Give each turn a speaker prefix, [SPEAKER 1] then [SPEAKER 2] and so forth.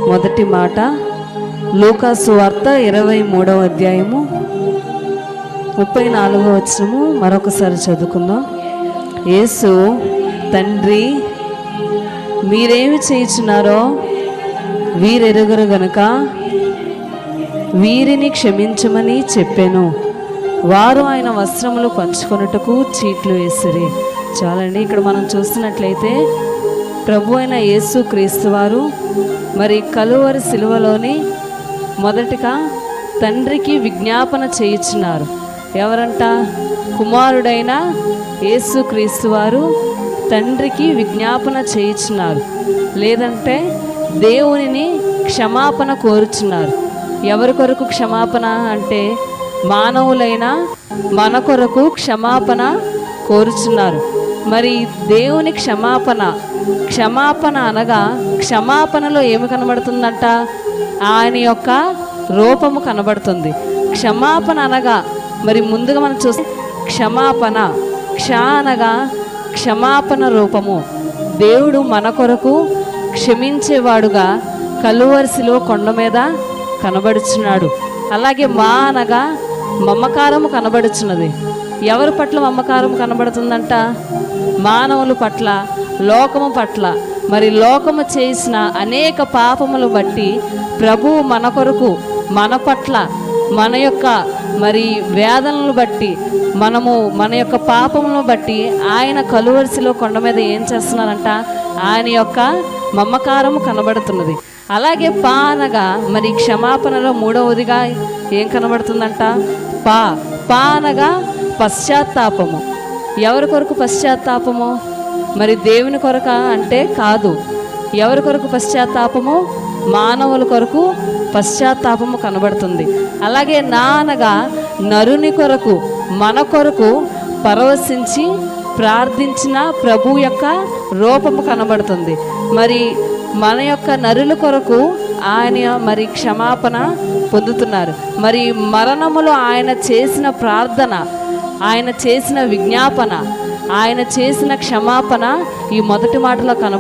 [SPEAKER 1] మొదటి మాట లూకా సువార్త 23వ అధ్యాయము 34వ వచనము మరొకసారి చదువుకుందాం. యేసు, తండ్రి, మీరేమి చేయుచున్నారో వీరెరుగరు గనుక వీరిని క్షమించమని చెప్పాను. వారు ఆయన వస్త్రములు పంచుకొనుటకు చీట్లు వేసిరి. చాలండి. ఇక్కడ మనం చూస్తున్నట్లయితే ప్రభు అయిన యేసు క్రీస్తు వారు మరి కలువరి సిలువలోని మొదటిగా తండ్రికి విజ్ఞాపన చేయుచున్నారు. ఎవరంట? కుమారుడైన యేసు క్రీస్తు వారు తండ్రికి విజ్ఞాపన చేయుచున్నారు, లేదంటే దేవునిని క్షమాపణ కోరుచున్నారు. ఎవరి కొరకు క్షమాపణ అంటే మానవులైన మన కొరకు క్షమాపణ కోరుచున్నారు. మరి దేవుని క్షమాపణ అనగా క్షమాపణలో ఏమి కనబడుతుందంట? ఆయన యొక్క రూపము కనబడుతుంది. క్షమాపణ అనగా మరి ముందుగా మనం చూస్తే క్షమాపణ, అనగా క్షమాపణ రూపము. దేవుడు మన కొరకు క్షమించేవాడుగా కలువరి సిలువ కొండ మీద కనబడుచున్నాడు. అలాగే అనగా మమకారము కనబడుచున్నది. ఎవరి పట్ల మమకారం కనబడుతుందంట? మానవుల పట్ల, లోకము పట్ల. మరి లోకము చేసిన అనేక పాపములు బట్టి ప్రభువు మన కొరకు, మన పట్ల, మన యొక్క మరి వేదనలు బట్టి, మన యొక్క పాపములను బట్టి ఆయన కలువరిసిలో కొండ మీద ఏం చేస్తున్నారంట? ఆయన యొక్క మమకారము కనబడుతున్నది. అలాగే అనగా మరి క్షమాపణలో మూడవదిగా ఏం కనబడుతుందంట? అనగా పశ్చాత్తాపము. ఎవరి కొరకు పశ్చాత్తాపము? మరి దేవుని కొరక అంటే కాదు. ఎవరి కొరకు పశ్చాత్తాపము? మానవుల కొరకు పశ్చాత్తాపము కనబడుతుంది. అలాగే అనగా నరుని కొరకు, మన కొరకు పరవశించి ప్రార్థించిన ప్రభు యొక్క రూపము కనబడుతుంది. మరి మన యొక్క నరుల కొరకు ఆయన మరి క్షమాపణ పొందుతున్నారు. మరి మరణములో ఆయన చేసిన ప్రార్థన, ఆయన చేసిన విజ్ఞాపన, ఆయన చేసిన క్షమాపణ ఈ మొదటి మాటలో